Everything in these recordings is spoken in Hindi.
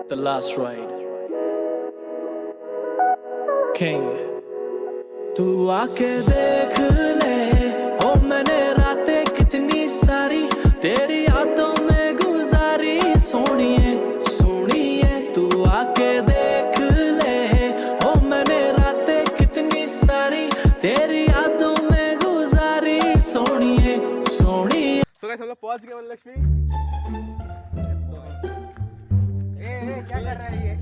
The last ride. King. तू आके देख ले ओ मैंने रातें कितनी सारी तेरी यादों में गुजारी सोनिए सोनिए तू आके देख ले ओ मैंने रातें कितनी सारी तेरी यादों में गुजारी सोनिए सोनिए। तो गाइस हम लोग पहुंच गए वनलक्ष्मी। क्या कर रहा है ये?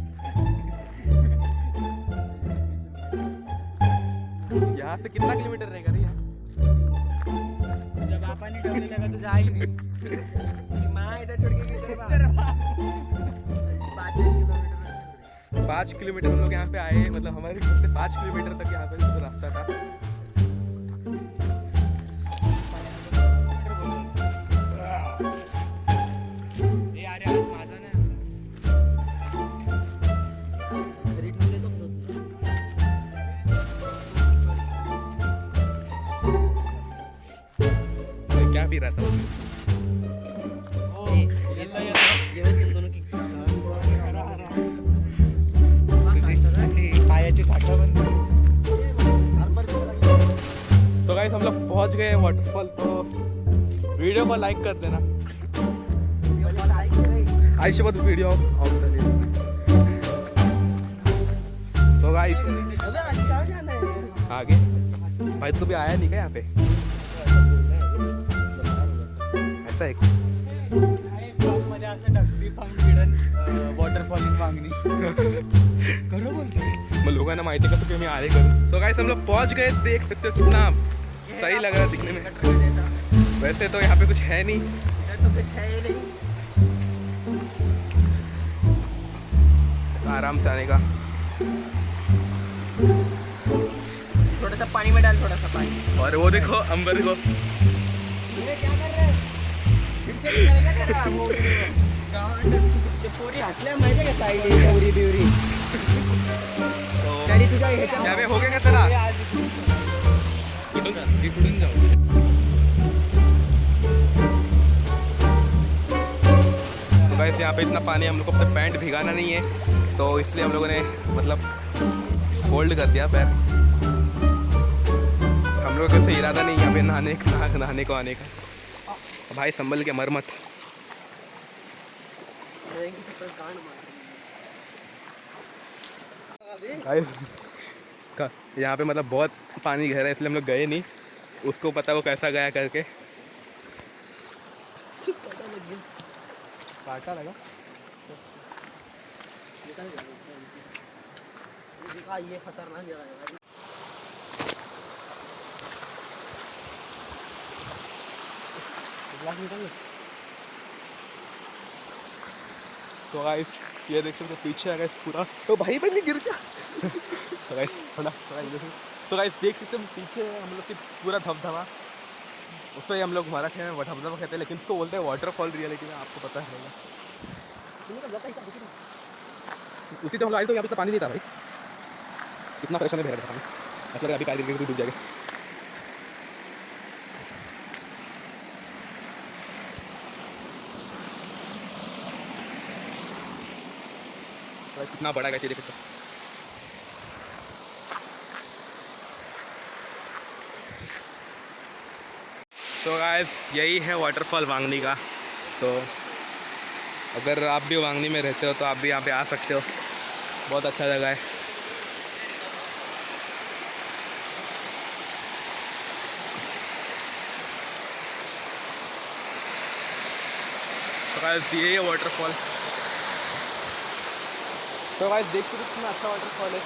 यहाँ से कितना किलोमीटर रहेगा रे यहाँ? जब आपा नहीं डरने लगा तो जा ही नहीं। मेरी माँ इधर छोड़ के गई इधर 5 किलोमीटर हम लोग यहाँ पे आए, मतलब हमारे घर से 5 किलोमीटर तक यहाँ पे तो रास्ता था। क्या पी रहा था पायाची साखर बंद। तो गाइस हम लोग पहुंच गए वाटरफॉल। तो वीडियो को लाइक कर देना। आयुष्यभर वीडियो ऑफ झाली। तो गाइस आगे भाई तो भी आया नहीं क्या यहाँ पे? ऐसा एक मध्ये असं डगडी फांगीडन वॉटरफॉलिंग मागणी खरं बोलतोय। मग लोकांना माहिती कसं की मी आले करू। तो गाइस हम लोग पहुंच गए, देख सकते हो कितना सही लग रहा है दिखने में। वैसे तो यहाँ पे कुछ है नहीं, तो कुछ है ही नहीं। आराम से आने का। थोड़ा सा पानी में डाल, थोड़ा सा पानी। और वो देखो अंबर को, क्या कर रहे हैं? फिर से निकाल क्या कर रहा है वो? ते पोरी हसल्या माहिती का ताईली पोरी बिवरी तरी तुझ्या ह्याच्या यहाँ पे हो गया क्या तेरा? इकडून जाऊ। तो गाइस यहाँ पे इतना पानी, हम लोग को अपना पैंट भिगाना नहीं है तो इसलिए हम लोगों ने मतलब फोल्ड कर दिया पैर। हम लोगों का कोई इरादा नहीं यहाँ पे नहाने को आने का। भाई संभल के मर मत। गाइस यहाँ पे मतलब बहुत पानी गहरा है इसलिए हम लोग गए नहीं। उसको पता वो कैसा गया करके। काटा लगा। ये खतरनाक जगह है। तो गाइस ये देख सकते हो पीछे आ गया पूरा। तो भाई बंदी गिर गया। तो गाइस तो गाइस देख सकते हो पीछे हम लोग की पूरा धबधबा, उस पर हम लोग हमारा धबधबा कहते हैं लेकिन उसको बोलते हैं वाटरफॉल रियलिटी में, आपको पता है। उसी टाइम हम आए तो यहाँ पे पानी नहीं था भाई, इतना परेशान है पानी। ऐसा लगा अभी काली गिर डूब जाएगा। कितना बड़ा है ये देख सकते हो। तो गाइस यही है वाटरफॉल वांगनी का। तो अगर आप भी वांगनी में रहते हो तो आप भी यहाँ पे आ सकते हो, बहुत अच्छा जगह है। तो गाइस ये है वाटरफॉल। तो गाइस देख सकते कितना अच्छा वाटरफॉल है।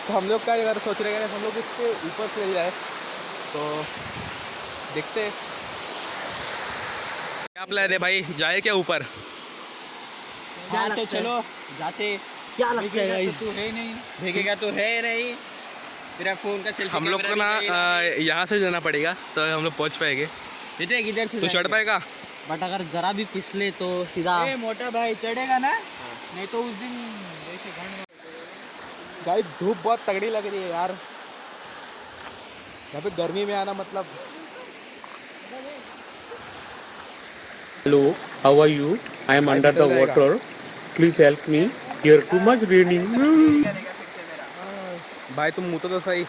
तो हम लोग क्या अगर सोच रहे हैं हम लोग इसके ऊपर चले जाए तो देखते हैं क्या प्लान है भाई, जाए क्या ऊपर? हाँ तो चलो जाते। क्या लगता है गाइस? तो है नहीं भेगेगा तो है नहीं। तेरा फोन का सेल्फी हम लोग को ना यहाँ से जाना पड़ेगा तो हम लोग पहुँच पाएंगे। बेटे किधर से तो चढ़ पाएगा? बट अगर जरा भी फिसले तो सीधा मोटा भाई चढ़ेगा ना। नहीं तो उस दिन गाइस धूप बहुत तगड़ी लग रही है यार। यहाँ पे गर्मी में आना मतलब। Hello, how are you? I am under the water. Please help me. Here too much raining. भाई तुम मुँह तो सही।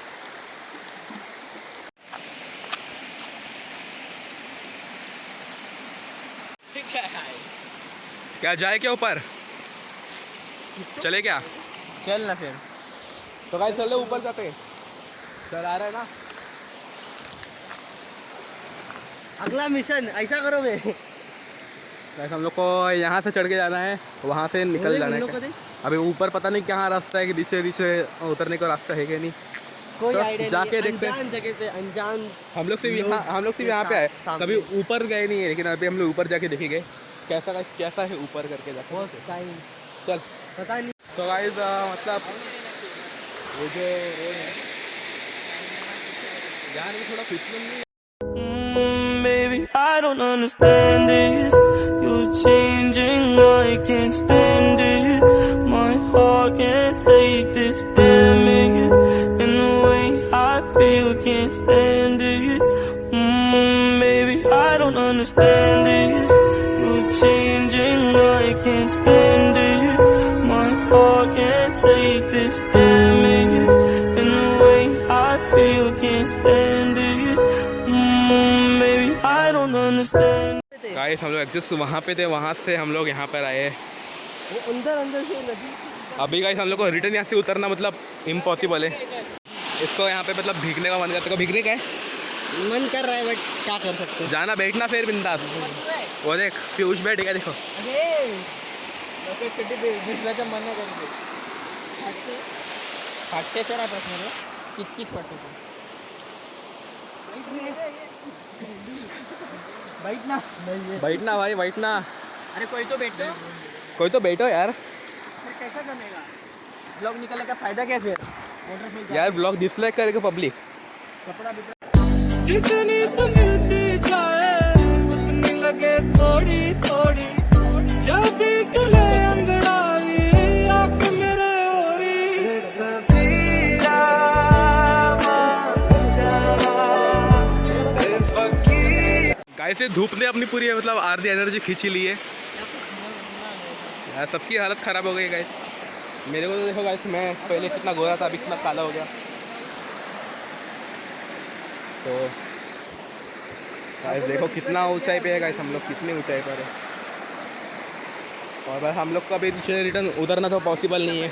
क्या जाए क्या ऊपर? चले क्या? चल ना फिर। तो गाइस चले ऊपर जाते हैं। सर आ रहा है ना? अगला मिशन ऐसा करो बे। गाइस हम लोग को यहाँ से चढ़ के जाना है, वहाँ से निकल जाना है। अभी ऊपर पता नहीं कहाँ रास्ता है कि नीचे उतरने का रास्ता है कि नहीं। कोई तो आइडिया जाके नहीं, देखते हैं। अनजान जगह पे अनजान। हम लोग सिर्फ यहाँ पे आए, कभी ऊपर गए नहीं है, लेकिन अभी हम लोग ऊपर जाके देखेंगे कैसा है ऊपर करके जाके। बहुत टाइम चल पता नहीं। तो गाइस मतलब वो जो रोड है यहाँ भी थोड़ा फिसलन नहीं। Baby, I don't understand this. You're changing, I can't stand it. My heart can't take this damage. And the way I feel, can't stand it. Baby, I don't understand this. You're changing, I can't stand it. My heart can't take this damage. And the way I feel, can't stand it. Baby, I don't understand. Guys हम लोग एग्जस्ट वहाँ पे थे, वहाँ से हम लोग यहाँ पर आए। वो अंदर से नदी। अभी गाइस हम लोग को रिटर्न यहाँ से उतरना मतलब इम्पॉसिबल है। इसको यहाँ पे मतलब भीगने का मन करता है। भीगने का है मन कर रहा है बट क्या कर सकते हैं। जाना, बैठना फिर बिंदास। वो देख पीयूष बैठेगा, देखो अरे दिसल्याचं मन नाही करते। फाटते सर आप मध्ये किचकिच वाटते ते। बैठना बैठना भाई बैठना। अरे कोई तो बैठो। कोई तो बैठो यार। फिर कैसा जमेगा? ब्लॉग निकलने का फायदा क्या फिर? मोटरसाइकिल यार ब्लॉग डिसलाइक करेगा पब्लिक। कपड़ा भी जितनी तो मिलती जाए उतनी लगे थोड़ी थोड़ी, जब भी टूले अंगड़ाई आँख मेरे ओरी। गाइस ये धूप ने अपनी पूरी मतलब आधी एनर्जी खींची ली है यार। सबकी हालत ख़राब हो गई गाइस। मेरे को तो देखो गाइस, मैं पहले कितना गोरा था, अभी कितना काला हो गया। तो गाइस देखो कितना ऊंचाई पे है गाइस, हम लोग कितनी ऊंचाई पर है। और बस हम लोग का भी नीचे रिटर्न उतरना तो पॉसिबल नहीं है,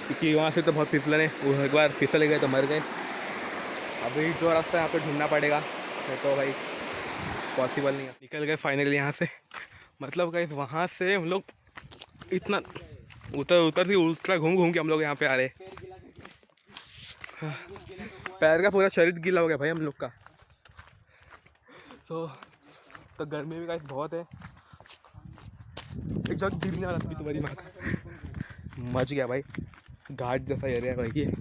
क्योंकि वहाँ से तो बहुत फिसलन है। वो एक बार फिसल गए तो मर गए। अभी जो रास्ता यहाँ पे ढूंढना पड़ेगा, तो भाई पॉसिबल नहीं है। निकल गए फाइनली यहाँ से। मतलब गाइस वहाँ से हम लोग इतना उतर उल्टा घूम के हम लोग यहाँ पे आ रहे। पैर का पूरा शरीर गीला हो गया भाई हम लोग का। तो गर्मी भी गाइस बहुत है। एक जगह गिरने वाला था तुम्हारी माँ का, मच गया भाई। घाट जैसा एरिया है भाई ये।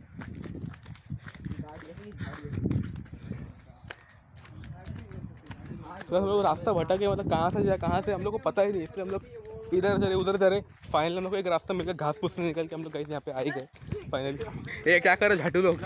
तो हम लोग रास्ता भटके, मतलब कहाँ से जाए कहाँ से हम लोग को पता ही नहीं, इसलिए हम लोग इधर चले उधर चले। फाइनली हम लोग को एक रास्ता मिल गया, घास फूस से निकल के हम लोग गाइस यहाँ पे आ ही गए फाइनली। ये क्या करे झाटू लोग।